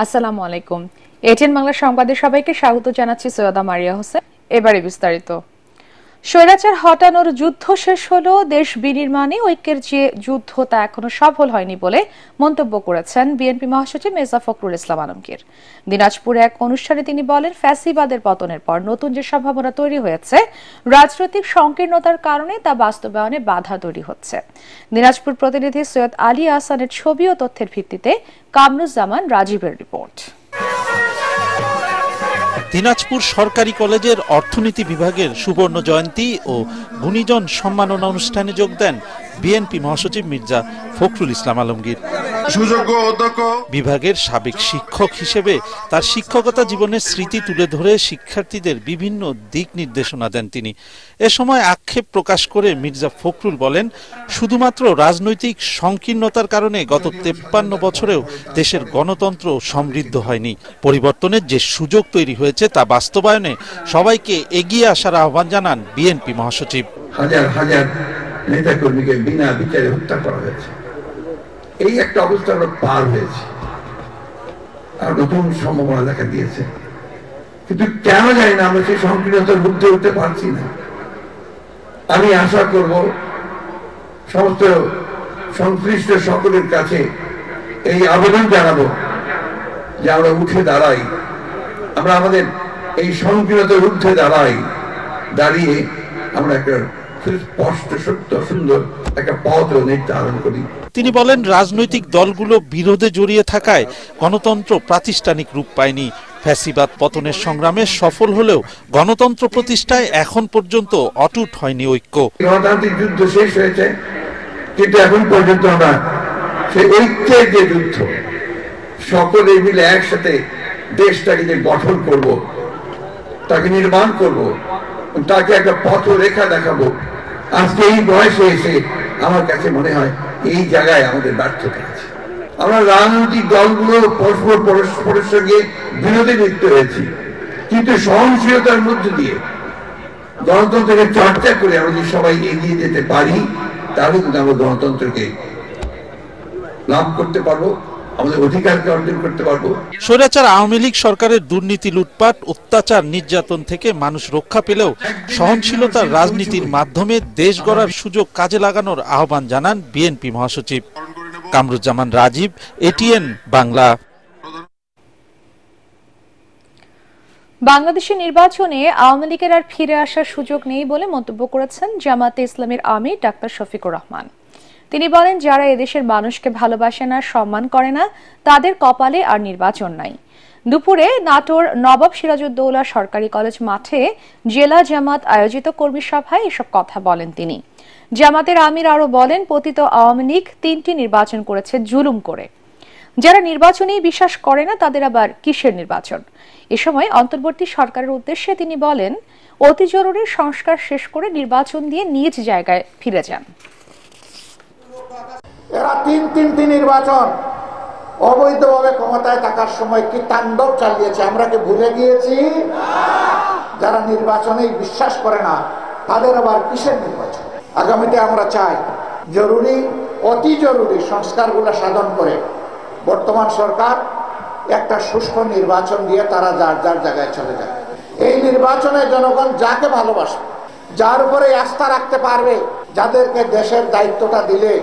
আসসালামু আলাইকুম। এটিএন বাংলা সংবাদে সবাইকে স্বাগত জানাচ্ছি সৈয়দা মারিয়া হোসেন। এবারে বিস্তারিত। স্বৈরাচার হটানোর যুদ্ধ শেষ হলো, দেশ বিনির্মাণে ঐক্যের যে যুদ্ধ তা এখনো সফল হয়নি বলে মন্তব্য করেছেন বিএনপি মহাসচিব মির্জা ফখরুল ইসলাম আলমগীর। দিনাজপুরে এক অনুষ্ঠানে তিনি বলেন, ফ্যাসিবাদের পতনের পর নতুন যে সম্ভাবনা তৈরি হয়েছে, রাজনৈতিক সংকীর্ণতার কারণে তা বাস্তবায়নে বাধা তৈরি হচ্ছে। দিনাজপুর প্রতিনিধি সৈয়দ আলী আহসানের ছবি ও তথ্যের ভিত্তিতে কামরুজ্জামান রাজীবের রিপোর্ট। দিনাজপুর সরকারি কলেজের অর্থনীতি বিভাগের সুবর্ণ জয়ন্তী ও গুণীজন সম্মাননা অনুষ্ঠানে যোগ দেন বিএনপি মহাসচিব মির্জা ফখরুল ইসলাম আলমগীর। বিভাগের সাবেক শিক্ষক হিসেবে তার শিক্ষকতা জীবনের স্মৃতি তুলে ধরে শিক্ষার্থীদের বিভিন্ন দিক নির্দেশনা দেন তিনি। এ সময় আক্ষেপ প্রকাশ করে মির্জা ফখরুল বলেন, শুধুমাত্র রাজনৈতিক সংকীর্ণতার কারণে গত 53 বছরেও দেশের গণতন্ত্র সমৃদ্ধ হয়নি। পরিবর্তনের যে সুযোগ তৈরি হয়েছে তা বাস্তবায়নে সবাইকে এগিয়ে আসার আহ্বান জানান বিএনপি মহাসচিব। হাজার হাজার নেতাকর্মীকে বিনা বিচারে হত্যা করা হয়েছে, এই একটা অবস্থা আমরা পার হয়েছে, আর নতুন সম্ভাবনা দেখা দিয়েছে, কিন্তু কেন জানি না আমরা সেই সংকীর্ণতার মুক্ত হতে পারছি না। আমি আশা করব সমস্ত সংশ্লিষ্ট সকলের কাছে এই আবেদন জানাবো যে আমরা উঠে দাঁড়াই, আমরা আমাদের এই সংকীর্ণতার ঊর্ধ্বে দাঁড়িয়ে আমরা একটা স্পষ্ট সত্য সুন্দর একটা পথ নির্ধারণ করি। তিনি বলেন, রাজনৈতিক দলগুলো বিরোধে জড়িয়ে থাকায় গণতন্ত্র প্রাতিষ্ঠানিক রূপ পায়নি। ফ্যাসিবাদ পতনের সংগ্রামে সফল হলেও গণতন্ত্র প্রতিষ্ঠায় এখন পর্যন্ত অটুট হয়নি ঐক্য। গণতান্ত্রিক যুদ্ধ শেষ হয়েছে, কিন্তু এখন পর্যন্ত আমরা সেই ঐক্যের যে যুদ্ধ, সকলে মিলে একসাথে দেশটাকে যে গঠন করব, তাকে নির্মাণ করব, তাকে একটা পথরেখা দেখাবো, আজকে এই বয়সে এসে আমার কাছে মনে হয় এই জায়গায় আমাদের ব্যর্থতা আছে। আমরা রাজনৈতিক দলগুলো পরস্পরের সঙ্গে বিরোধে লিপ্ত হয়েছি, কিন্তু সহনশীলতার মধ্য দিয়ে গণতন্ত্রকে চর্চা করে আমরা যদি সবাই এগিয়ে যেতে পারি, তাহলে কিন্তু আমরা গণতন্ত্রকে লাভ করতে পারবো, আমাদের অধিকারকে অর্জন করতে পারবো। স্বৈরাচার আওয়ামী লীগ সরকারের দুর্নীতি, লুটপাট, অত্যাচার, নির্যাতন থেকে মানুষ রক্ষা পেলেও সহনশীলতার রাজনীতির মাধ্যমে দেশ গড়ার সুযোগ কাজে লাগানোর আহ্বান জানান বিএনপি মহাসচিব। কামরুজ্জামান রাজীব, এটিএন বাংলা। বাংলাদেশের নির্বাচনে আওয়ামী লীগের আর ফিরে আসার সুযোগ নেই বলে মন্তব্য করেছেন জামাতে ইসলামীর আমির ডাক্তার শফিকুর রহমান। তিনি বলেন, যারা এদেশের মানুষকে ভালোবাসে না, সম্মান করে না, তাদের কপালে আর নির্বাচন নাই। দুপুরে নাটোর নবাব সিরাজউদ্দৌলা সরকারি কলেজ মাঠে জেলা জামাত আয়োজিত কর্মী সভায় এসব কথা বলেন তিনি। জামাতের আমির আরো বলেন, পতিত আওয়ামী লীগ 3টি নির্বাচন করেছে জুলুম করে। যারা নির্বাচনেই বিশ্বাস করে না, তাদের আবার কিসের নির্বাচন? এ সময় অন্তর্বর্তী সরকারের উদ্দেশ্যে তিনি বলেন, অতি জরুরি সংস্কার শেষ করে নির্বাচন দিয়ে নিজ জায়গায় ফিরে যান। এরা তিনটি নির্বাচন অবৈধভাবে ক্ষমতায় থাকার সময় কি তাণ্ডব চালিয়েছে, আমরা কি ভুলে গিয়েছি? যারা নির্বাচনেই বিশ্বাস করে না, তাদের আবার কিসের নির্বাচন? আগামীতে আমরা চাই জরুরি, অতি জরুরি সংস্কারগুলো সাধন করে বর্তমান সরকার একটা সুষ্ঠু নির্বাচন দিয়ে তারা যার যার জায়গায় চলে যায়। এই নির্বাচনে জনগণ যাকে ভালোবাসে, যার উপরে আস্থা রাখতে পারবে, যাদেরকে দেশের দায়িত্বটা দিলে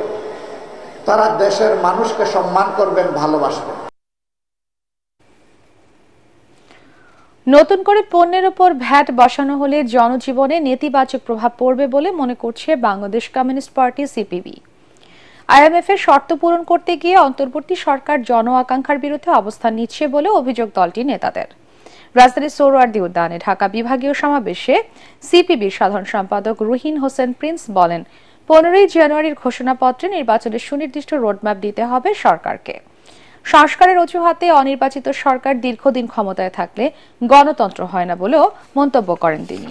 তারা দেশের মানুষকে সম্মান করবেন, ভালোবাসবেন। নতুন করে পণ্যের উপর ভ্যাট বসানো হলে জনজীবনে নেতিবাচক প্রভাব পড়বে বলে মনে করছে Bangladesh communist party CPB. IMF এর শর্ত পূরণ করতে গিয়ে অন্তর্বর্তী সরকার জন আকাঙ্ক্ষার বিরুদ্ধে অবস্থান নিচ্ছে বলে অভিযোগ দলটির নেতাদের। রাজধানীর সোহরাওয়ার্দী উদ্যানে ঢাকা বিভাগীয় সমাবেশে সিপিবির সাধারণ সম্পাদক রুহিন হোসেন প্রিন্স বলেন, 15 জানুয়ারির ঘোষণাপত্রে নির্বাচনের সুনির্দিষ্ট রোডম্যাপ দিতে হবে সরকারকে। সংস্কারের অজুহাতে অনির্বাচিত সরকার দীর্ঘদিন ক্ষমতায় থাকলে গণতন্ত্র হয় না বলেও মন্তব্য করেন তিনি।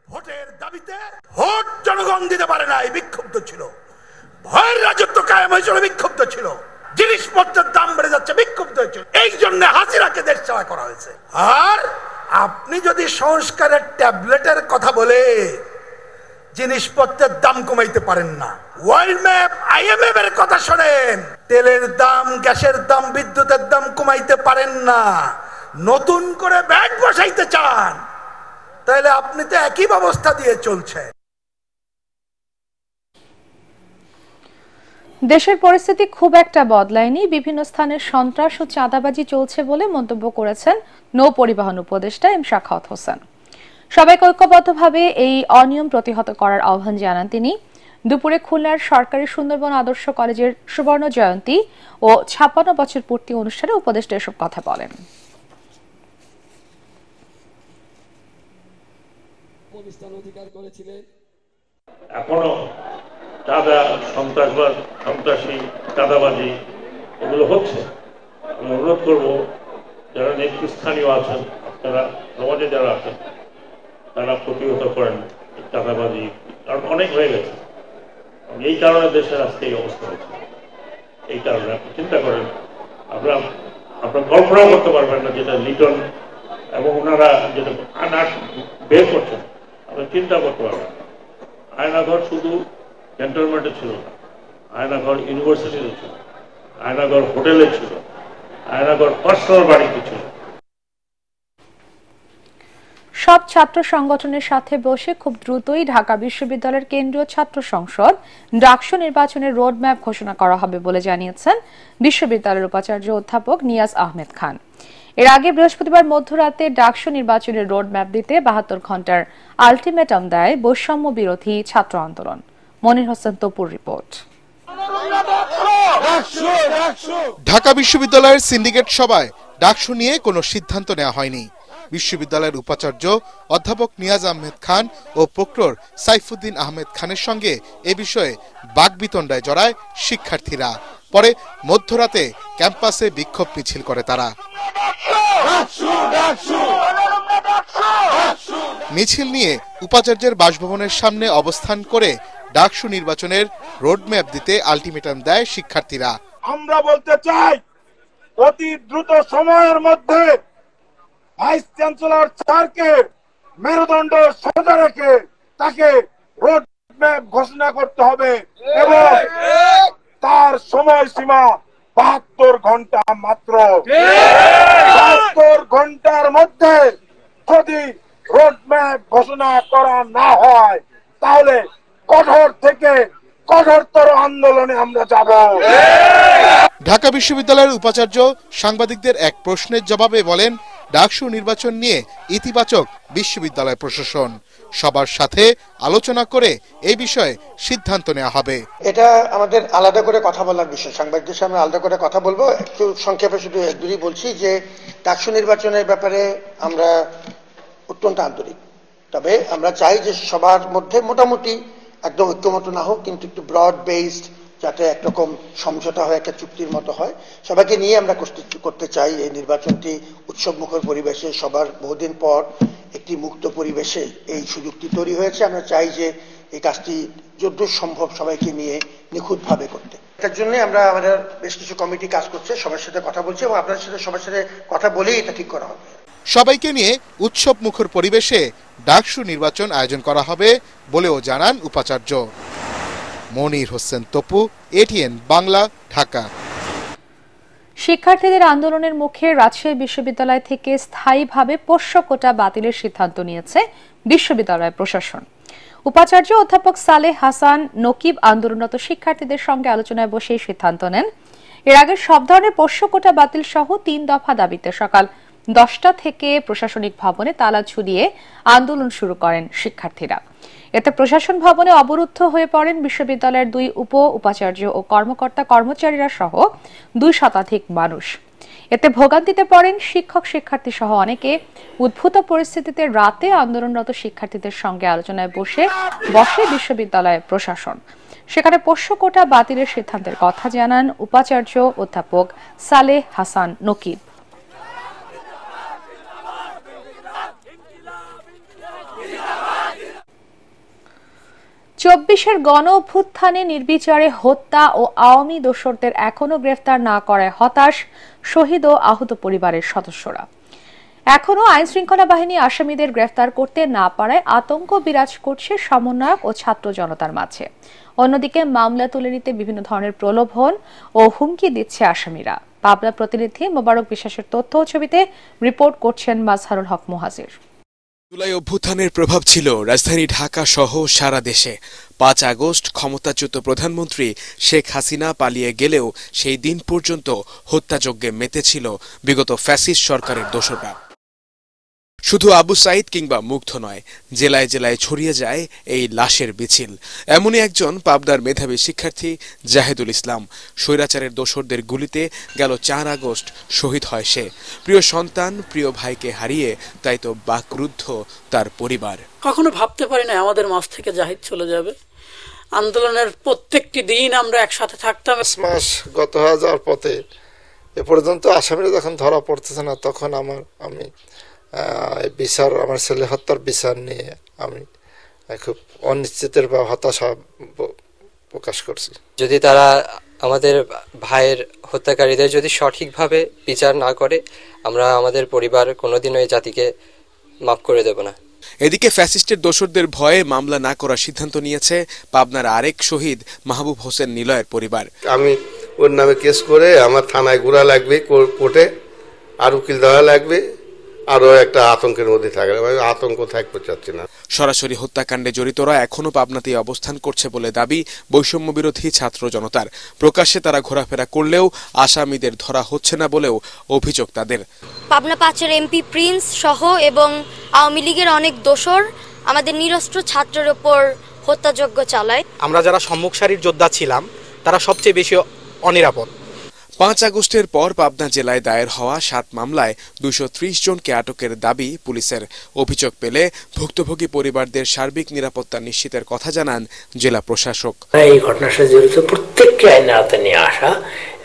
ভোটের দাবিতে ভোট জনগণ দিতে পারে না, বিক্ষুব্ধ ছিল। ভয়ের রাজত্ব কায়েম হয়েছিল, বিক্ষুব্ধ ছিল। জিনিসপত্রের দাম বেড়ে যাচ্ছে, বিক্ষুব্ধ হয়েছিল। এই জন্য হাজিরাকে দেশ সেবা করা হয়েছে। আর আপনি যদি সংস্কারের ট্যাবলেটের কথা বলে জিনিসপত্রের দাম কমাইতে পারেন না। ওয়ার্ল্ড ম্যাপ IMF এর কথা শোনেন, তেলের দাম, গ্যাসের দাম, বিদ্যুতের দাম কমাইতে পারেন না, নতুন করে ব্যাট বসাইতে চান, তাহলে আপনি তো একই ব্যবস্থা দিয়ে চলছেন। দেশের পরিস্থিতি খুব একটা বদলায়নি, বিভিন্ন স্থানে সন্ত্রাস ও চাঁদাবাজি চলছে বলে মন্তব্য করেছেন নৌ পরিবহন উপদেষ্টা এম শাখাওয়াত হোসেন। সবাইকে ঐক্যবদ্ধভাবে এই অনিয়ম প্রতিহত করার আহ্বান জানান তিনি। দুপুরে খুলনার সরকারি সুন্দরবন আদর্শ কলেজের সুবর্ণ জয়ন্তী ও ৫৬ বছর পূর্তি অনুষ্ঠানে উপদেষ্টা এসব কথা বলেন। এখনো চাঁদা, সন্ত্রাসবাদ, সন্ত্রাসী, চাঁদাবাজি এগুলো হচ্ছে। আমি অনুরোধ করব যারা নেতৃস্থানীয় আছেন, আপনারা সমাজে যারা আছেন, তারা প্রতিহত করেন চাঁদাবাজি, কারণ অনেক হয়ে গেছে। এই কারণে দেশের আজকে এই অবস্থা হয়েছে। এই কারণে আপনি চিন্তা করেন, আপনার কল্পনাও করতে পারবেন না যেটা লিটন এবং ওনারা যেটা বের করছেন, আপনি চিন্তা করতে পারবেন। আয়নাঘর শুধু ক্যান্টনমেন্টে ছিল না, আয়নাঘর ইউনিভার্সিটিতে ছিল, আয়নাঘর হোটেলে ছিল, আয়নাঘর পার্সোনাল বাড়িতে ছিল। সব ছাত্র সংগঠনের সাথে বসে খুব দ্রুতই ঢাকা বিশ্ববিদ্যালয়ের কেন্দ্রীয় ছাত্র সংসদ ডাকসু নির্বাচনের রোডম্যাপ ঘোষণা করা হবে বলে জানিয়েছেন বিশ্ববিদ্যালয়ের উপাচার্য অধ্যাপক নিয়াজ আহমেদ খান। এর আগে বৃহস্পতিবার মধ্যরাতে ডাকসু নির্বাচনের রোডম্যাপ দিতে ৭২ ঘন্টার আলটিমেটাম দেয় বৈষম্য বিরোধী ছাত্র আন্দোলন। মনির হোসেন তপুর রিপোর্ট। ঢাকা বিশ্ববিদ্যালয়ের সিন্ডিকেট সভায় ডাকসু নিয়ে কোনো সিদ্ধান্ত নেওয়া হয়নি। বিশ্ববিদ্যালয়ের উপাচার্য অধ্যাপক নিয়াজ আহমেদ খান ও প্রক্টর সাইফুদ্দিন আহমেদ খানের সঙ্গে এ বিষয়ে বাকবিতণ্ডায় জড়ায় শিক্ষার্থীরা। পরে মধ্যরাতে ক্যাম্পাসে বিক্ষোভ মিছিল করে তারা। মিছিল নিয়ে উপাচার্যের বাসভবনের সামনে অবস্থান করে ডাকসু নির্বাচনের রোডম্যাপ দিতে আলটিমেটাম দেয় শিক্ষার্থীরা। আমরা বলতে চাই, অতি দ্রুত সময়ের মধ্যে ভাইস চ্যান্সেলর স্যারকে মেরুদণ্ড সোজা রেখে তাকে রোডম্যাপ ঘোষণা করতে হবে এবং তার সময়সীমা ৭২ ঘন্টা মাত্র। ৭২ ঘন্টার মধ্যে যদি রোডম্যাপ ঘোষণা করা না হয় তাহলে কঠোর থেকে কঠোরতর আন্দোলনে আমরা যাব। ঢাকা বিশ্ববিদ্যালয়ের উপাচার্য সাংবাদিকদের এক প্রশ্নের জবাবে বলেন, ডাকসু নির্বাচন নিয়ে ইতিবাচক বিশ্ববিদ্যালয় প্রশাসন, সবার সাথে আলোচনা করে এই বিষয়ে সিদ্ধান্ত নেওয়া হবে। এটা আমাদের আলাদা করে কথা বলার বিষয়, সাংবাদিকদের সামনে আলাদা করে কথা বলবো। একটু সংক্ষেপে শুধু একদুই বলছি যে ডাকসু নির্বাচনের ব্যাপারে আমরা অত্যন্ত আন্তরিক। তবে আমরা চাই যে সবার মধ্যে মোটামুটি একদম ঐক্যমত না হোক, কিন্তু একটু ব্রড বেসড, যাতে একরকম সমঝোতা হয়, একটা চুক্তির মতো হয়। সবাইকে নিয়ে আমরা করতে চাই এই নির্বাচনটি উৎসবমুখর পরিবেশে, সবার বহুদিন পর একটি মুক্ত পরিবেশে এই সুযোগটি তৈরি হয়েছে। আমরা চাই যে এই কাজটি যতদূর সম্ভব সবাইকে নিয়ে নিখুঁতভাবে করতে। এটার জন্য আমরা আমাদের বেশ কিছু কমিটি কাজ করছে, সবার সাথে কথা বলছি এবং আপনাদের সাথে সবার সাথে কথা বলেই এটা ঠিক করা হবে। সবাইকে নিয়ে উৎসব মুখর পরিবেশে ডাকসু নির্বাচন আয়োজন করা হবে বলেও জানান উপাচার্য। মনির হোসেন তপু, ATN বাংলা, ঢাকা। শিক্ষার্থীদের আন্দোলনের মুখে রাজশাহী বিশ্ববিদ্যালয় থেকে স্থায়ীভাবে পোষ্য কোটা বাতিলের সিদ্ধান্ত নিয়েছে বিশ্ববিদ্যালয় প্রশাসন। উপাচার্য অধ্যাপক সালেহ হাসান নকিব আন্দোলনরত শিক্ষার্থীদের সঙ্গে আলোচনায় বসে এই সিদ্ধান্ত নেন। এর আগে সব ধরনের পোষ্য কোটা বাতিল সহ ৩ দফা দাবিতে সকাল 10টা থেকে প্রশাসনিক ভবনে তালা ঝুলিয়ে আন্দোলন শুরু করেন শিক্ষার্থীরা। এতে প্রশাসন ভবনে অবরুদ্ধ হয়ে পড়েন বিশ্ববিদ্যালয়ের 2 উপাচার্য ও কর্মকর্তা কর্মচারীরা সহ 2 শতাধিক মানুষ। এতে ভোগান্তিতে পড়েন শিক্ষক শিক্ষার্থী সহ অনেকে। উদ্ভূত পরিস্থিতিতে রাতে আন্দোলনরত শিক্ষার্থীদের সঙ্গে আলোচনায় বসে বিশ্ববিদ্যালয় প্রশাসন। সেখানে পোষ্য কোটা বাতিলের সিদ্ধান্তের কথা জানান উপাচার্য অধ্যাপক সালেহ হাসান নকিব। 24-এর গণ অভ্যুত্থানে নির্বিচারে হত্যা ও আওয়ামী দোসরদের এখনো গ্রেফতার না করায় হতাশ শহীদ ও আহত পরিবারের সদস্যরা। এখনো আইন শৃঙ্খলা বাহিনী আসামিদের গ্রেফতার করতে না পারায় আতঙ্ক বিরাজ করছে সমন্বয়ক ও ছাত্র জনতার মাঝে। অন্যদিকে মামলা তুলে নিতে বিভিন্ন ধরনের প্রলোভন ও হুমকি দিচ্ছে আসামিরা। পাবনা প্রতিনিধি মোবারক বিশ্বাসের তথ্য ও ছবিতে রিপোর্ট করছেন মাজহারুল হক মুহাজির। জুলাই অভ্যুত্থানের প্রভাব ছিল রাজধানী ঢাকা সহ সারা দেশে। ৫ আগস্ট ক্ষমতাচ্যুত প্রধানমন্ত্রী শেখ হাসিনা পালিয়ে গেলেও সেই দিন পর্যন্ত হত্যাযজ্ঞে মেতেছিল বিগত ফ্যাসিস্ট সরকারের দোসররা। শুধু আবু সাইদ কিংবা মুগ্ধ নয়, জেলায় জেলায় ছড়িয়ে যায় এই লাশের মিছিল। এমনই একজন পাবনার মেধাবী শিক্ষার্থী জাহেদুল ইসলাম। স্বৈরাচারের দোসরদের গুলিতে গেল ৪ আগস্ট শহীদ হয় সে। প্রিয় সন্তান, প্রিয় ভাইকে হারিয়ে তাই তো বাকরুদ্ধ তার পরিবার। কখনো ভাবতে পারি না আমাদের মাঝ থেকে জাহিদ চলে যাবে। আন্দোলনের প্রত্যেকটি দিন আমরা একসাথে থাকতাম। মাস গত হয়ে যাওয়ার পথে এ পর্যন্ত আসামিরা যখন ধরা পড়তেছে না, তখন আমি বিচার, আমার ছেলে হত্যার বিচার নিয়ে আমি খুব অনিশ্চিতের বা হতাশা প্রকাশ করছি। যদি তারা আমাদের ভাইয়ের হত্যাকারীদের যদি সঠিকভাবে বিচার না করে, আমরা আমাদের পরিবার কোনোদিনও এই জাতিকে মাফ করে দেব না। এদিকে ফ্যাসিস্টের দোসরদের ভয়ে মামলা না করার সিদ্ধান্ত নিয়েছে পাবনার আরেক শহীদ মাহবুব হোসেন নিলয়ের পরিবার। আমি ওর নামে কেস করে আমার থানায় ঘোরা লাগবে, কোর্টে আর উকিল দেওয়া লাগবে, আরো একটা আতঙ্কের মধ্যে থাকে। আতঙ্ক থাকতে চাচ্ছি না। সরাসরি হত্যাকাণ্ডে জড়িতরা এখনো পাবনাতেই অবস্থান করছে বলে দাবি বৈষম্য বিরোধী ছাত্র জনতার। প্রকাশ্যে তারা ঘোরাফেরা করলেও আসামিদের ধরা হচ্ছে না বলেও অভিযোগ তাদের। পাবনা ৫-এর এমপি প্রিন্স সহ এবং আওয়ামী লীগের অনেক দোসর আমাদের নিরস্ত্র ছাত্রের উপর হত্যাযজ্ঞ চালায়। আমরা যারা সম্মুখ সারির যোদ্ধা ছিলাম তারা সবচেয়ে বেশি অনিরাপদ। ৫ আগস্টের পর পাবনা জেলায় দায়ের হওয়া ৭ মামলায় ২৩০ জনকে আটকের দাবি পুলিশের। অভিযোগ পেলে ভুক্তভোগী পরিবারদের সার্বিক নিরাপত্তা নিশ্চিতের কথা জানান জেলা প্রশাসক। এই ঘটনার সাথে জড়িত প্রত্যেককে আইনের আওতায় নিয়ে আসা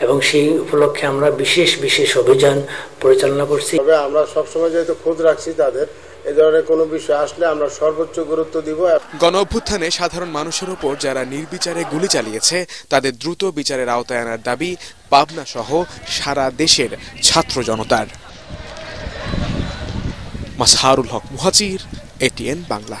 এবং সেই উপলক্ষে আমরা বিশেষ অভিযান পরিচালনা করছি। তবে আমরা সবসময় যেহেতু খোঁজ রাখছি তাদের, এই ধরনের কোনো বিষয় আসলে আমরা সর্বোচ্চ গুরুত্ব দিব। গণ অভ্যুত্থানে সাধারণ মানুষের উপর যারা নির্বিচারে গুলি চালিয়েছে তাদের দ্রুত বিচারের আওতায় আনার দাবি পাবনা সহ সারা দেশের ছাত্র জনতার। মাজহারুল হক মুহাজির, এটিএন বাংলা।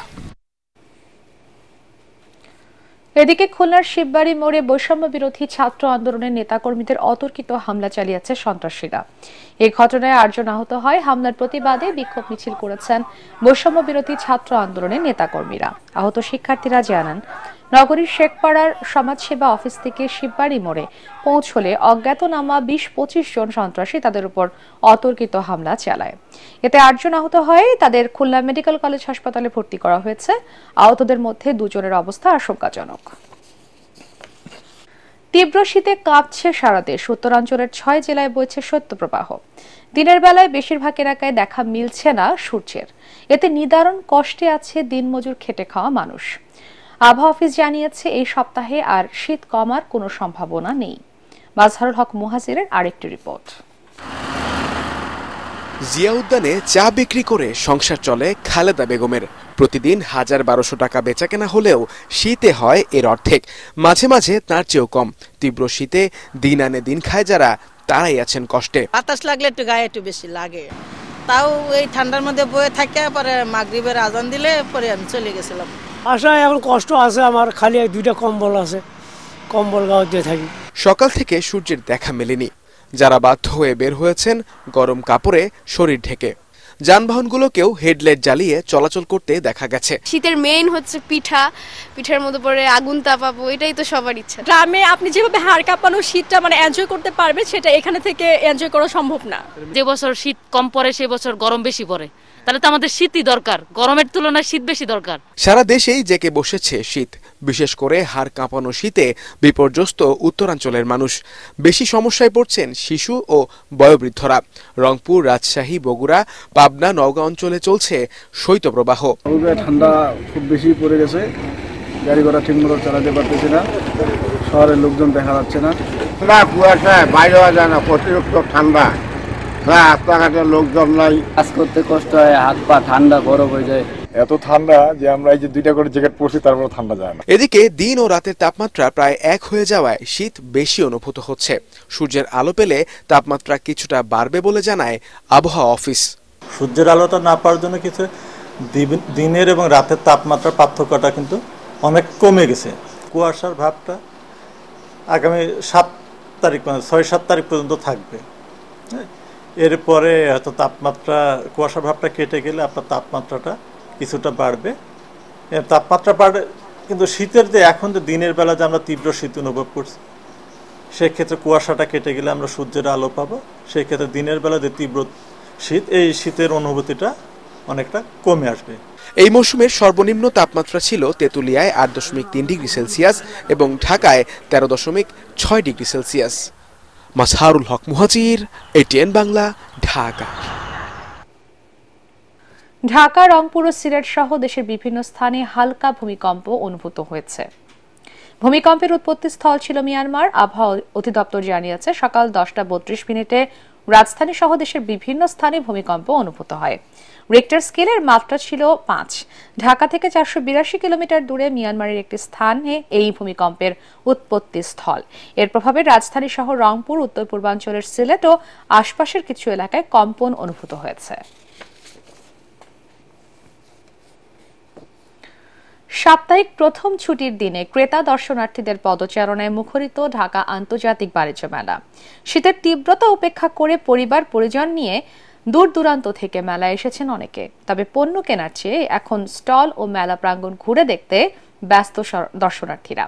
এদিকে খুলনার শিববাড়ি মোড়ে বৈষম্য বিরোধী ছাত্র আন্দোলনের নেতাকর্মীদের অতর্কিত হামলা চালিয়েছে সন্ত্রাসীরা। এই ঘটনায় ৮ জন আহত হয়। হামলার প্রতিবাদে বিক্ষোভ মিছিল করেছেন বৈষম্য বিরোধী ছাত্র আন্দোলনের নেতাকর্মীরা। আহত শিক্ষার্থীরা জানান, নগরীর শেখপাড়ার সমাজসেবা অফিস থেকে শিববাড়ি মোড়ে পৌঁছলে অজ্ঞাতনামা ২০-২৫ জন সন্ত্রাসী তাদের উপর অতর্কিত হামলা চালায়। এতে ৮ জন আহত হয়। তাদের খুলনা মেডিকেল কলেজ হাসপাতালে ভর্তি করা হয়েছে। আহতদের মধ্যে 2 জনের অবস্থা আশঙ্কাজনক। তীব্র শীতে কাঁপছে সারা দেশ। উত্তরাঞ্চলের ৬ জেলায় বইছে শৈত্যপ্রবাহ। দিনের বেলায় বেশিরভাগ এলাকায় দেখা মিলছে না সূর্যের। এতে নিদারুণ কষ্টে আছে দিনমজুর খেটে খাওয়া মানুষ। আবহাওয়া অফিস জানিয়েছে এই সপ্তাহে আর শীত কমার কোনো সম্ভাবনা নেই। মাজহারুল হক মুহাজিরের আরেকটি রিপোর্ট। জিয়া উদ্যানে চা বিক্রি করে সংসার চলে খালেদা বেগমের। প্রতিদিন ১,০০০-১,২০০ টাকা বেচাকেনা হলেও শীতে হয় এর অর্ধেক, মাঝে মাঝে তার চেয়েও কম। তীব্র শীতে দিন আনে দিন খায় যারা, তারাই আছেন কষ্টে। বাতাস লাগলে একটু গায়ে একটু বেশি লাগে, তাও এই ঠান্ডার মধ্যে বয়ে থাকে। পরে মাগরিবের আজান দিলে পরে আমি চলে গেছিলাম। আশা এখন কষ্ট আছে আমার, খালি 2টা কম্বল আছে, কম্বল গায়ে দিয়ে থাকি। সকাল থেকে সূর্যের দেখা মেলেনি। যারা বাধ্য হয়ে বের হয়েছেন গরম কাপড়ে শরীর ঢেকে। যানবাহনগুলোকেও হেডলাইট জ্বালিয়ে চলাচল করতে দেখা গেছে। শীতের মেইন হচ্ছে পিঠার মধ্যে পরে আগুন তাপাবো, এটাই তো সবার ইচ্ছা। গ্রামে আপনি যেভাবে হাড় কাঁপানো শীতটা এনজয় করতে পারবেন, সেটা এখানে থেকে এনজয় করা সম্ভব না। যে বছর শীত কম পড়ে সে বছর গরম বেশি পড়ে, তাহলে তো আমাদের শীতই দরকার, গরমের তুলনায় শীত বেশি দরকার। সারা দেশেই জেকে বসেছে শীত। বিশেষ করে হাড় কাঁপানো শীতে বিপর্যস্ত উত্তরাঞ্চলের মানুষ। বেশি সমস্যায় পড়ছেন শিশু ও বয়োবৃদ্ধরা। রংপুর, রাজশাহী, বগুড়া, পাবনা, নওগাঁ অঞ্চলে চলছে শৈত্যপ্রবাহ। ঠান্ডা খুব বেশি পড়ে গেছে, গাড়ি ঘোড়া ঠিক মতো চালাতে পারতেছে না, শহরের লোকজন দেখা যাচ্ছে না। কুয়াশায় বাইরে যায় না, অতিরিক্ত ঠান্ডা, রাস্তাঘাটের লোকজন নাই, কাজ করতে কষ্ট হয়, হাত পা ঠান্ডা গরম হয়ে যায়। এত ঠান্ডা যে আমরা এই যে 2টা করে জ্যাকেট পরছি তারপর ঠান্ডা যায় না। এদিকে দিন ও রাতের তাপমাত্রা প্রায় এক হয়ে যাওয়ায় শীত বেশি অনুভূত হচ্ছে। সূর্যের আলো পেলে তাপমাত্রা কিছুটা বাড়বে বলে জানায় আবহাওয়া অফিস। সূর্যের আলোটা না পাওয়ার জন্য কিছু দিনের এবং রাতের তাপমাত্রার পার্থক্যটা কিন্তু অনেক কমে গেছে। কুয়াশার ভাবটা আগামী 7 তারিখ মানে 6-7 তারিখ পর্যন্ত থাকবে। এরপরে হয়তো তাপমাত্রা কুয়াশার ভাবটা কেটে গেলে আপনার তাপমাত্রাটা কিছুটা বাড়বে। তাপমাত্রা বাড়বে কিন্তু শীতের যে এখন যে দিনের বেলা যে আমরা তীব্র শীত অনুভব করছি, সেক্ষেত্রে কুয়াশাটা কেটে গেলে আমরা সূর্যের আলো পাবো। সেক্ষেত্রে দিনের বেলা যে তীব্র শীত, এই শীতের অনুভূতিটা অনেকটা কমে আসবে। এই মৌসুমের সর্বনিম্ন তাপমাত্রা ছিল তেঁতুলিয়ায় 8.3 ডিগ্রি সেলসিয়াস এবং ঢাকায় 13.6 ডিগ্রি সেলসিয়াস। মাজহারুল হক মুহাজির, ATN বাংলা, ঢাকা। ঢাকা, রংপুর ও সিলেট সহ দেশের বিভিন্ন স্থানে হালকা ভূমিকম্প অনুভূত হয়েছে। ভূমিকম্পের উৎপত্তি স্থল ছিল মিয়ানমার। আবহাওয়া অধিদপ্তর জানিয়েছে সকাল 10:32 রাজধানী সহ দেশের বিভিন্ন স্থানে ভূমিকম্প অনুভূত হয়। রিক্টার স্কেলের মাত্রা ছিল 5। ঢাকা থেকে 482 কিলোমিটার দূরে মিয়ানমারের একটি স্থানে এই ভূমিকম্পের উৎপত্তি স্থল। এর প্রভাবে রাজধানী সহ রংপুর, উত্তর পূর্বাঞ্চলের সিলেট ও আশপাশের কিছু এলাকায় কম্পন অনুভূত হয়েছে। সাপ্তাহিক প্রথম ছুটির দিনে ক্রেতা দর্শনার্থীদের পদচারণায় মুখরিত ঢাকা আন্তর্জাতিক বাণিজ্য মেলা। শীতের তীব্রতা উপেক্ষা করে পরিবার পরিজন নিয়ে দূর দূরান্ত থেকে মেলায় এসেছেন অনেকে। তবে পণ্য কেনার চেয়ে এখন স্টল ও মেলা প্রাঙ্গণ ঘুরে দেখতে ব্যস্ত দর্শনার্থীরা।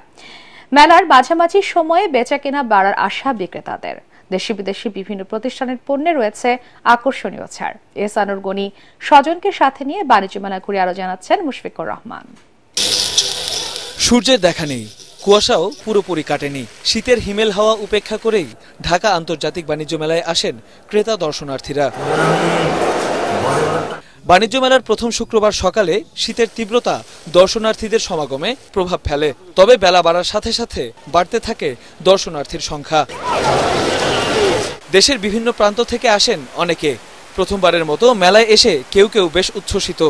মেলার মাঝামাঝি সময়ে বেচা কেনা বাড়ার আশা বিক্রেতাদের। দেশি বিদেশি বিভিন্ন প্রতিষ্ঠানের পণ্যে রয়েছে আকর্ষণীয় ছাড়। এহসানুর গনি স্বজনকে সাথে নিয়ে বাণিজ্য মেলা ঘুরে আরো জানাচ্ছেন মুশফিকুর রহমান। সূর্যের দেখা নেই, কুয়াশাও পুরোপুরি কাটেনি। শীতের হিমেল হাওয়া উপেক্ষা করেই ঢাকা আন্তর্জাতিক বাণিজ্য মেলায় আসেন ক্রেতা দর্শনার্থীরা। বাণিজ্য মেলার প্রথম শুক্রবার সকালে শীতের তীব্রতা দর্শনার্থীদের সমাগমে প্রভাব ফেলে। তবে বেলা বাড়ার সাথে সাথে বাড়তে থাকে দর্শনার্থীর সংখ্যা। দেশের বিভিন্ন প্রান্ত থেকে আসেন অনেকে। প্রথমবারের মতো মেলায় এসে কেউ কেউ বেশ উচ্ছ্বসিত,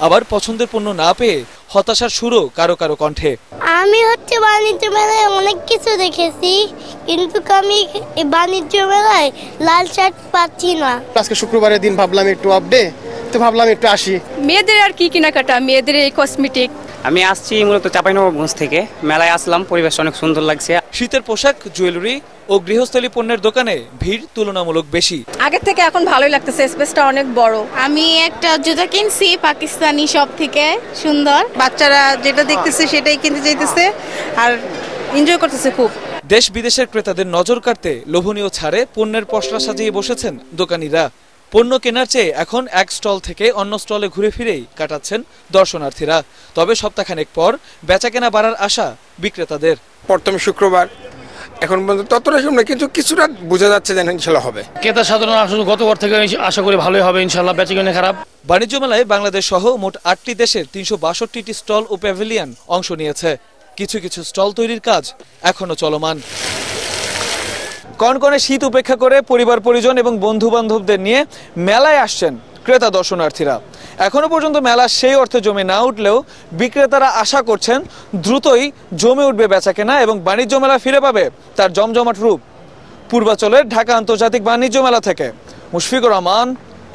আবার পছন্দের পণ্য না পেয়ে হতাশার সুরও কারো কারো কণ্ঠে। আমি বাণিজ্য মেলায় অনেক কিছু দেখেছি, কিন্তু আমি বাণিজ্য মেলায় লাল শার্ট পাচ্ছি না। আজকে শুক্রবারের দিন ভাবলাম একটু আপডে, তো ভাবলাম একটু আসি। মেয়েদের আর কি কেনাকাটা, মেয়েদের এই কসমেটিক। আমি আসছি মূলত চাঁপাইনবাবগঞ্জ থেকে। মেলায় আসলাম, পরিবেশ অনেক সুন্দর লাগছে। শীতের পোশাক, জুয়েলারি ও গৃহস্থলী পণ্যের দোকানে ভিড় তুলনামূলক বেশি। আগের থেকে এখন ভালোই লাগতেছে, স্পেসটা অনেক বড়। আমি একটা জুতা কিনছি পাকিস্তানি শপ থেকে, সুন্দর। বাচ্চারা যেটা দেখতেছে সেটাই কিনতে চাইতেছে আর এনজয় করতেছে খুব। দেশ বিদেশের ক্রেতাদের নজর কাড়তে লোভনীয় ছাড়ে পণ্যের পসরা সাজিয়ে বসেছেন দোকানিরা। পণ্য কেনার চেয়ে এখন এক স্টল থেকে অন্য স্টলে ঘুরে ফিরেই কাটাচ্ছেন দর্শনার্থীরা। তবে সপ্তাহখানেক পর বেচাকেনা বাড়ার আশা বিক্রেতাদের। প্রথম শুক্রবার, এখন পর্যন্ত ততটা শুনলে কিন্তু কিছুটা বোঝা যাচ্ছে যে ইনশাল্লাহ হবে। ক্রেতা সাধারণ আসলে গতবার থেকে আশা করি ভালোই হবে ইনশাল্লাহ, বেচাকেনা খারাপ। বাণিজ্য মেলায় বাংলাদেশ সহ মোট 8টি দেশের 362টি স্টল ও প্যাভিলিয়ন অংশ নিয়েছে। কিছু কিছু স্টল তৈরির কাজ এখনো চলমান। কনকনে শীত উপেক্ষা করে পরিবার পরিজন এবং বন্ধু বান্ধবদের নিয়ে মেলায় আসছেন ক্রেতা দর্শনার্থীরা। এখনো পর্যন্ত মেলা সেই অর্থে জমে না উঠলেও বিক্রেতারা আশা করছেন দ্রুতই জমে উঠবে বেচাকেনা এবং বাণিজ্য মেলা ফিরে পাবে তার জমজমাট রূপ। পূর্বাঞ্চলের ঢাকা আন্তর্জাতিক বাণিজ্য মেলা থেকে মুশফিকুর রহমান,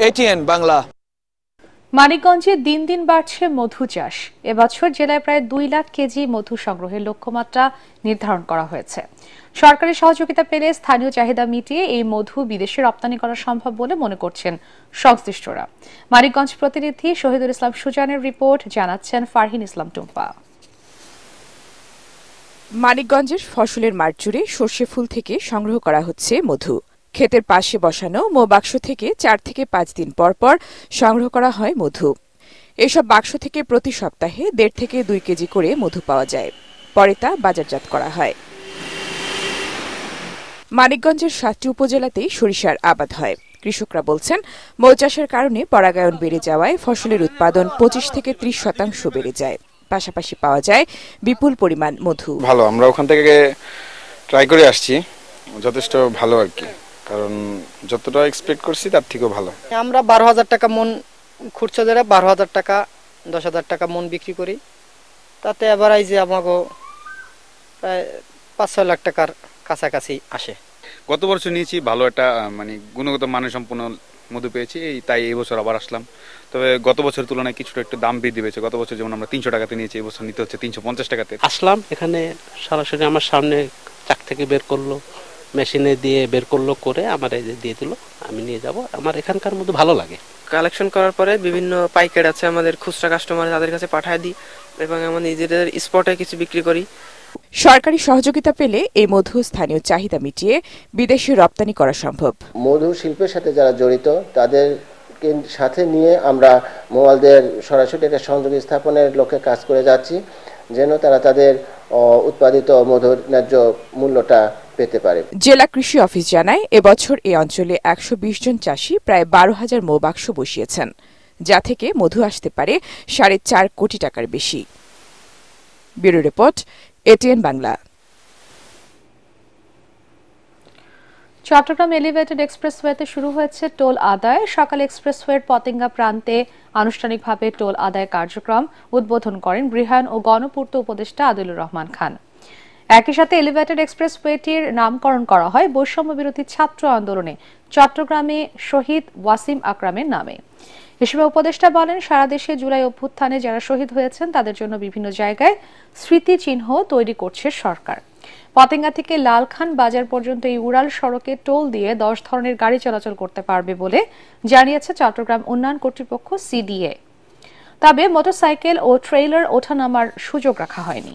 ATN বাংলা। মানিকগঞ্জে দিন দিন বাড়ছে মধু চাষ। এবছর জেলায় প্রায় 2 লাখ কেজি মধু সংগ্রহের লক্ষ্যমাত্রা নির্ধারণ করা হয়েছে। সরকারি সহযোগিতা পেলে স্থানীয় চাহিদা মিটিয়ে এই মধু বিদেশে রপ্তানি করা সম্ভব বলে মনে করছেন সংশ্লিষ্টরা। মানিকগঞ্জ প্রতিনিধি শহীদুল ইসলাম সুজানের রিপোর্ট, জানাচ্ছেন ফারহিন ইসলাম টুম্পা। মানিকগঞ্জের ফসলের মাঠ জুড়ে সর্ষে ফুল থেকে সংগ্রহ করা হচ্ছে মধু। ক্ষেতের পাশে বসানো মো বাক্স থেকে 4 থেকে 5 দিন পর পর সংগ্রহ করা হয় মধু। এসব বাক্স থেকে প্রতি সপ্তাহে 1.5 থেকে 2 কেজি করে মধু পাওয়া যায়। পরে তা বাজারজাত করা হয়। মানিকগঞ্জের 7টি উপজেলাতেই সরিষার আবাদ হয়। কৃষকরা বলছেন মৌ চাষের কারণে পরাগায়ন বেড়ে যাওয়ায় ফসলের উৎপাদন 25 থেকে 30% বেড়ে যায়। পাশাপাশি পাওয়া যায় বিপুল পরিমাণ মধু। ভালো, আমরা ওখান থেকে ট্রাই করে আসছি, যথেষ্ট ভালো আর কি, কারণ যতটা এক্সপেক্ট করছি তার থেকেও ভালো। আমরা 12,000 টাকা মন খুচরা ধরে 12,000 টাকা 10,000 টাকা মন বিক্রি করি। তাতে এভারেজে আমাকে প্রায় 5-6 লাখ টাকার কাছাকাছি আসে। গত বছর নিয়েছি, ভালো একটা মানে গুণগত মানের সম্পন্ন মধু পেয়েছি, তাই এই বছর আবার আসলাম। তবে গত বছরের তুলনায় কিছুটা একটু দাম বৃদ্ধি পেয়েছে। গত বছর যেমন আমরা 300 টাকাতে নিয়েছি, এই বছর নিতে হচ্ছে 350 টাকাতে। আসলাম এখানে, সরাসরি আমার সামনে চাক থেকে বের করলো, মেশিনে দিয়ে বের করলো, করে আমার এই যে দিয়ে দিল, আমি নিয়ে যাব। আমার এখানকার মধ্যে ভালো লাগে। কালেকশন করার পরে বিভিন্ন পাইকার আছে আমাদের, খুচরা কাস্টমার, তাদের কাছে পাঠিয়ে দিই এবং আমরা নিজেদের স্পটে কিছু বিক্রি করি। সরকারি সহযোগিতা পেলে এই মধু স্থানীয় চাহিদা মিটিয়ে বিদেশে রপ্তানি করা সম্ভব। মধু শিল্পের সাথে যারা জড়িত তাদের সাথে নিয়ে আমরা মোয়ালদের সরাসরি একটা সংযোগ স্থাপনের লক্ষ্যে কাজ করে যাচ্ছি, যেন তারা তাদের উৎপাদিত মধুর ন্যায্য মূল্যটা পেতে পারে। জেলা কৃষি অফিস জানায়, এবছর এই অঞ্চলে 120 জন চাষী প্রায় 12,000 মৌ বাক্স বসিয়েছেন, যা থেকে মধু আসতে পারে 4.5 কোটি টাকার বেশি। Bureau report, ATN Bangla. Chattogram elevated এক্সপ্রেসওয়েতে শুরু হয়েছে টোল আদায়। সকালে এক্সপ্রেসওয়ের পতেঙ্গা প্রান্তে আনুষ্ঠানিকভাবে টোল আদায় কার্যক্রম উদ্বোধন করেন গৃহায়ণ ও গণপূর্ত উপদেষ্টা আদিলুর রহমান খান। একই সাথে এলিভেটেড এক্সপ্রেসওয়েটির নামকরণ করা হয় বৈষম্য বিরোধী ছাত্র আন্দোলনে চট্টগ্রামে শহীদ ওয়াসিম আকরামের নামে। হিসেবে উপদেষ্টা বলেন, সারা দেশে জুলাই অভ্যুত্থানে যারা শহীদ হয়েছেন তাদের জন্য বিভিন্ন জায়গায় স্মৃতিচিহ্ন তৈরি করছে সরকার। পতেঙ্গা থেকে লালখান বাজার পর্যন্ত এই উড়াল সড়কে টোল দিয়ে 10 ধরনের গাড়ি চলাচল করতে পারবে বলে জানিয়েছে চট্টগ্রাম উন্নয়ন কর্তৃপক্ষ সিডিএ। তবে মোটরসাইকেল ও ট্রেইলার ওঠানামার সুযোগ রাখা হয়নি।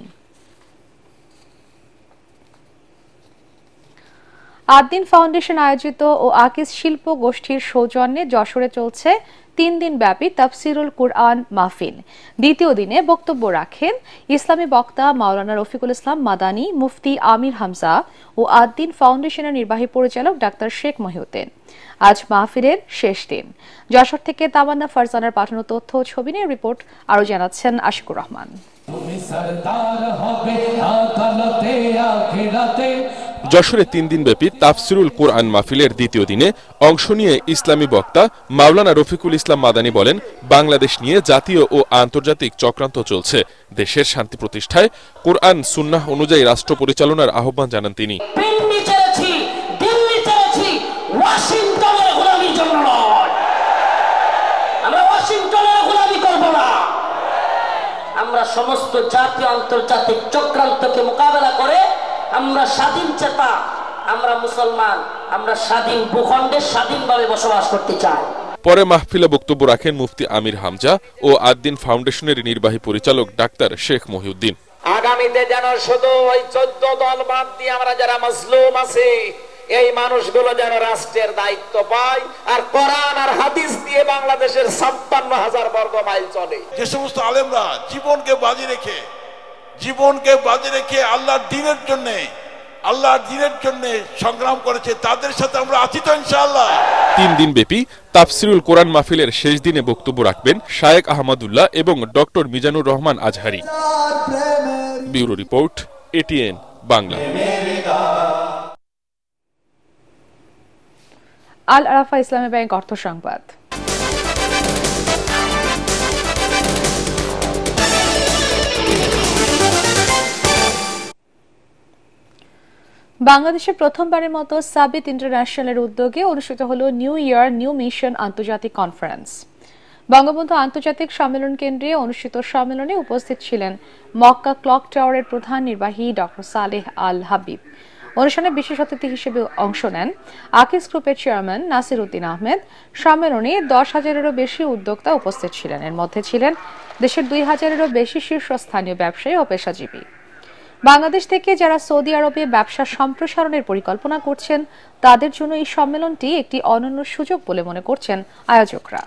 আদ্দিন ফাউন্ডেশন আয়োজিত ও আকিজ শিল্প গোষ্ঠীর সৌজন্যে যশোরে চলছে 3 দিন ব্যাপী তাফসিরুল কুরআন মাহফিল। দ্বিতীয় দিনে বক্তব্য রাখেন ইসলামী বক্তা মাওলানা রফিকুল ইসলাম মাদানী, মুফতি আমির হামজা ও আদ্দিন ফাউন্ডেশনের নির্বাহী পরিচালক ডাক্তার শেখ মহিউদ্দিন। আজ মাহফিলের শেষ দিন। যশোর থেকে তামান্না ফারজানার পাঠানো তথ্য ও ছবি নিয়ে রিপোর্ট আরো জানাচ্ছেন আশিকুর রহমান। যশোরে 3 দিনব্যাপী তাফসিরুল কোরআন মাহফিলের দ্বিতীয় দিনে অংশ নিয়ে ইসলামী বক্তা মাওলানা রফিকুল ইসলাম মাদানী বলেন, বাংলাদেশ নিয়ে জাতীয় ও আন্তর্জাতিক চক্রান্ত চলছে। দেশের শান্তি প্রতিষ্ঠায় কোরআন সুন্নাহ অনুযায়ী রাষ্ট্র পরিচালনার আহ্বান জানান তিনি। আমরা সমস্ত জাতীয় আন্তর্জাতিক চক্রান্তকে মোকাবেলা করে আমরা স্বাধীন চেতা, আমরা মুসলমান, আমরা স্বাধীন ভূখণ্ডে স্বাধীনভাবে বসবাস করতে চাই। পরে মাহফিলে বক্তব্য রাখেন মুফতি আমির হামজা ও আদ্দিন ফাউন্ডেশনের নির্বাহী পরিচালক ডাক্তার শেখ মহিউদ্দিন। আগামীতে যেন শুধু ওই 14 দল বাদ দিয়ে আমরা যারা মজলুম আছে এই মানুষগুলো যেন রাষ্ট্রের দায়িত্ব পায়, আর কোরআন আর হাদিস দিয়ে বাংলাদেশের 56,000 বর্গ মাইল চলে। যে সমস্ত আলেমরা জীবনকে বাজি রেখে আল্লাহর দ্বীনের জন্য সংগ্রাম করেছে, তাদের সাথে আমরা আছি তো ইনশাআল্লাহ। 3 দিন ব্যাপী তাফসিরুল কোরআন মাহফিলের শেষ দিনে বক্তব্য রাখবেন শায়েখ আহমদুল্লাহ এবং doctor Mizanur Rahman Azhari. Bureau report, ATN Bangla. Al Arafah Islami bank অর্থ সংবাদ। বাংলাদেশে প্রথমবারের মতো সাবিত ইন্টারন্যাশনালের উদ্যোগে অনুষ্ঠিত হল নিউ ইয়ার নিউ মিশন আন্তর্জাতিক কনফারেন্স। বঙ্গবন্ধু আন্তর্জাতিক সম্মেলন কেন্দ্রে অনুষ্ঠিত সম্মেলনে উপস্থিত ছিলেন মক্কা ক্লক টাওয়ারের প্রধান নির্বাহী ডক্টর সালেহ আল হাবিব। অনুষ্ঠানে বিশেষ অতিথি হিসেবে অংশ নেন আকিজ গ্রুপের চেয়ারম্যান নাসির উদ্দিন আহমেদ। সম্মেলনে 10,000-এরও বেশি উদ্যোক্তা উপস্থিত ছিলেন। এর মধ্যে ছিলেন দেশের 2,000-এরও বেশি শীর্ষস্থানীয় ব্যবসায়ী ও পেশাজীবী। বাংলাদেশ থেকে যারা সৌদি আরবে ব্যবসা সম্প্রসারণের পরিকল্পনা করছেন তাদের জন্য এই সম্মেলনটি একটি অনন্য সুযোগ বলে মনে করছেন আয়োজকরা।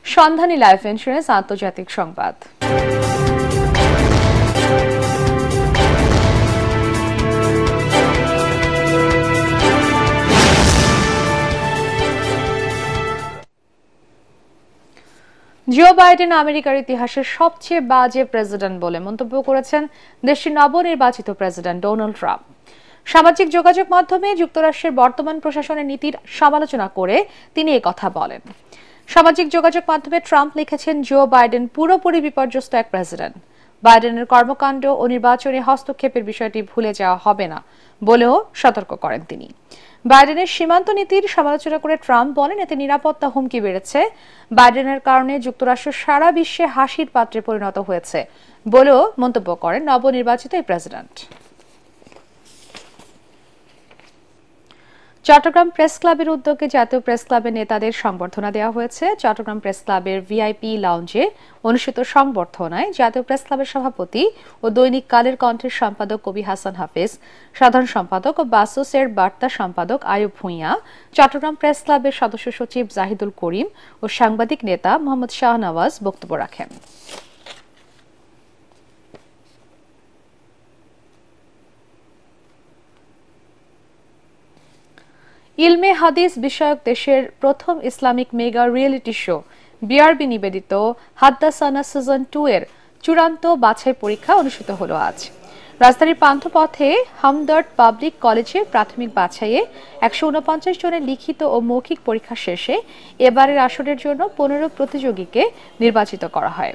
সন্ধানী লাইফ ইন্স্যুরেন্স আন্তর্জাতিক সংবাদ। জো বাইডেন আমেরিকার ইতিহাসের সবচেয়ে বাজে প্রেসিডেন্ট বলে মন্তব্য করেছেন দেশটির নবনির্বাচিত প্রেসিডেন্ট ডোনাল্ড ট্রাম্প। সামাজিক যোগাযোগ মাধ্যমে যুক্তরাষ্ট্রের বর্তমান প্রশাসনের নীতির সমালোচনা করে তিনি এই কথা বলেন। সামাজিক যোগাযোগ মাধ্যমে ট্রাম্প লিখেছেন, জো বাইডেন পুরোপুরি বিপর্যস্ত এক প্রেসিডেন্ট। বাইডেনের কর্মকাণ্ড ও নির্বাচনে হস্তক্ষেপের বিষয়টি ভুলে যাওয়া হবে না বলেও সতর্ক করেন তিনি। বাইডেনের সীমান্ত নীতির সমালোচনা করে ট্রাম্প বলেন, এতে নিরাপত্তা হুমকি বেড়েছে। বাইডেনের কারণে যুক্তরাষ্ট্র সারা বিশ্বে হাসির পাত্রে পরিণত হয়েছে বলেও মন্তব্য করেন নবনির্বাচিত এই প্রেসিডেন্ট। চট্টগ্রাম প্রেস ক্লাবের উদ্যোগে জাতীয় প্রেস ক্লাবের নেতাদের সংবর্ধনা দেওয়া হয়েছে। চট্টগ্রাম প্রেস ক্লাবের ভিআইপি লাউঞ্জে অনুষ্ঠিত সংবর্ধনায় জাতীয় প্রেস ক্লাবের সভাপতি ও দৈনিক কালের কণ্ঠের সম্পাদক কবি হাসান হাফেজ, সাধারণ সম্পাদক ও বাসুসের বার্তা সম্পাদক আয়ুব ভূঁইয়া, চট্টগ্রাম প্রেস ক্লাবের সদস্য সচিব জাহিদুল করিম ও সাংবাদিক নেতা মোহাম্মদ শাহনওয়াজ বক্তব্য রাখেন। ইলমে হাদিস বিষয়ক দেশের প্রথম Islamic mega reality show BRB নিবেদিত হাদ্দাসানা সিজন 2 এর চূড়ান্ত বাছাই পরীক্ষা অনুষ্ঠিত হলো আজ। রাজধানীর পান্থপথে হামদর্দ পাবলিক কলেজের প্রাথমিক বাছাইয়ে 149 জনের লিখিত ও মৌখিক পরীক্ষা শেষে এবারের আসরের জন্য 15 প্রতিযোগীকে নির্বাচিত করা হয়।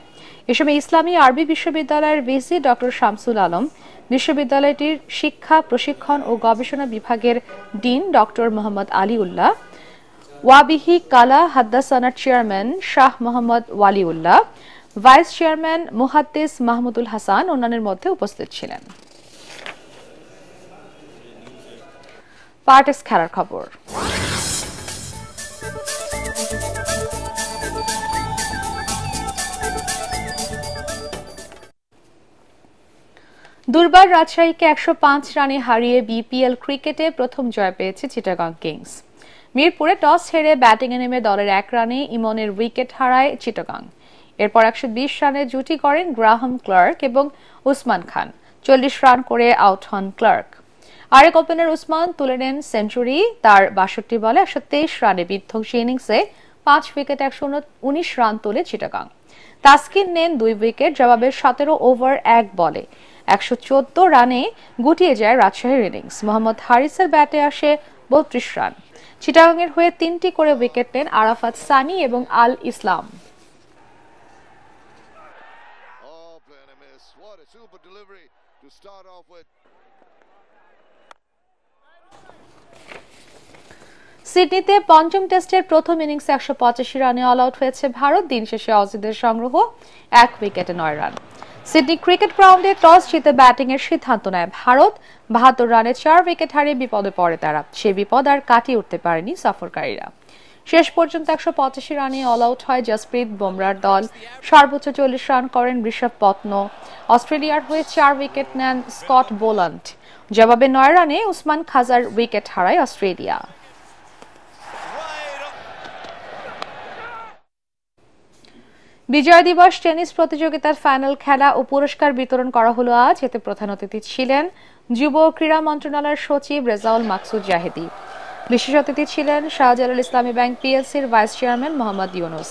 এ সময় ইসলামী আরবি বিশ্ববিদ্যালয়ের ভিসি ডক্টর শামসুল আলম, বিশ্ববিদ্যালয়টির শিক্ষা প্রশিক্ষণ ও গবেষণা বিভাগের ডিন ডক্টর মোহাম্মদ আলী উল্লাহ, ওয়াবিহি কালা হাদ্দাসানার chairman Shah Mohammad Waliullah, vice chairman মুহাদ্দিস মাহমুদুল হাসান অন্যান্যের মধ্যে উপস্থিত ছিলেন। পার্টেক্স খেলার খবর। দুর্বার রাজশাহীকে 105 রানে হারিয়ে বিপিএল ক্রিকেটে প্রথম জয় পেয়েছে চিটাগং কিংস। মিরপুরে টস হেরে ব্যাটিংয়ে নেমে দলের 1 রানে ইমনের উইকেট হারায় চিটাগং। এরপর 120 রানে জুটি করেন গ্রাহাম ক্লার্ক এবং উসমান খান। 40 রান করে আউট হন ক্লার্ক। আরেক ওপেনার উসমান তুলে নেন সেঞ্চুরি। তার 62 বলে 123 রানে বিধ্বংসী ইনিংসে 5 উইকেট 119 রান তোলে চিটাগং। তাসকিন নেন 2 উইকেট, জবাবে 17 ওভার 1 বলে 114 রানে গুটিয়ে যায় রাজশাহীর ইনিংস। মোহাম্মদ হারিসের ব্যাটে আসে 32 রান। চিটাগংয়ের হয়ে 3টি করে উইকেট নেন আরাফাত সানি এবং আল ইসলাম। সিডনিতে পঞ্চম টেস্টের প্রথম ইনিংসে 185 রানে অল আউট হয়েছে ভারত। দিন শেষে অজিদের সংগ্রহ 1 উইকেটে 9 রান। সিডনি ক্রিকেট গ্রাউন্ডে টস জিতে ব্যাটিং এর সিদ্ধান্ত নেয় ভারত। 72 রানে 4 উইকেট হারিয়ে বিপদে পড়ে তারা। সে বিপদ আর কাটিয়ে উঠতে পারেনি সফরকারীরা। শেষ পর্যন্ত 185 রানে অল আউট হয় জসপ্রীত বুমরার দল। সর্বোচ্চ 40 রান করেন ঋষভ পন্থ। অস্ট্রেলিয়ার হয়ে 4 উইকেট নেন স্কট বোলান্ট। জবাবে 9 রানে উসমান খাজার উইকেট হারায় অস্ট্রেলিয়া। বিজয় দিবস টেনিস প্রতিযোগিতার ফাইনাল খেলা ও পুরস্কার বিতরণ করা হলো আজ। এতে প্রধান অতিথি ছিলেন যুব ক্রীড়া মন্ত্রণালয়ের সচিব রেজাউল মাকসুদ জাহেদি। বিশেষ অতিথি ছিলেন শাহজালাল ইসলামী ব্যাংক পিএলসির ভাইস চেয়ারম্যান মোহাম্মদ ইউনুস।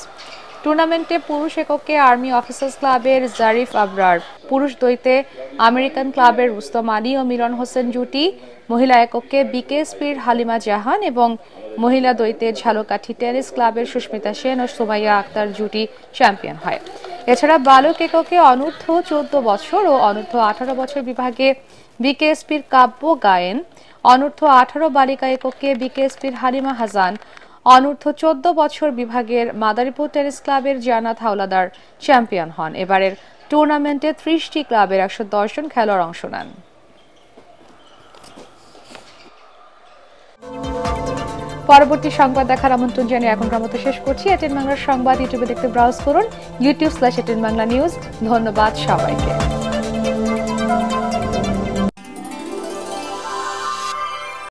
টুর্নামেন্টে পুরুষ এককে আর্মি অফিসার্স ক্লাবের জারিফ আবরার, পুরুষ দ্বৈতে আমেরিকান ক্লাবের রুস্তম আলী ও মিলন হোসেন জুটি, মহিলা এককে বিকেএসপির হালিমা জাহান এবং মহিলা দ্বৈতে ঝালকাঠি টেনিস ক্লাবের সুস্মিতা সেন ও সুমাইয়া আক্তার জুটি চ্যাম্পিয়ন হয়। এছাড়া বালক এককে অনূর্ধ্ব 14 বছর ও অনূর্ধ্ব 18 বছর বিভাগে বিকেএসপির কাব্য গায়েন, অনূর্ধ্ব 18 বালিকা এককে বিকেএসপির হালিমা হাসান, অনূর্ধ্ব 14 বছর বিভাগের মাদারীপুর টেনিস ক্লাবের জান্নাত হাওলাদার চ্যাম্পিয়ন হন। এবারের টুর্নামেন্টে 30টি ক্লাবের 110 জন খেলোয়াড় অংশ নেন। পরবর্তী সংবাদ দেখার আমন্ত্রণ জানিয়ে এখনকার মতো শেষ করছি। এটিএন বাংলার সংবাদ ইউটিউবে দেখতে ব্রাউজ করুন, youtube/এটিএন বাংলা নিউজ। ধন্যবাদ সবাইকে।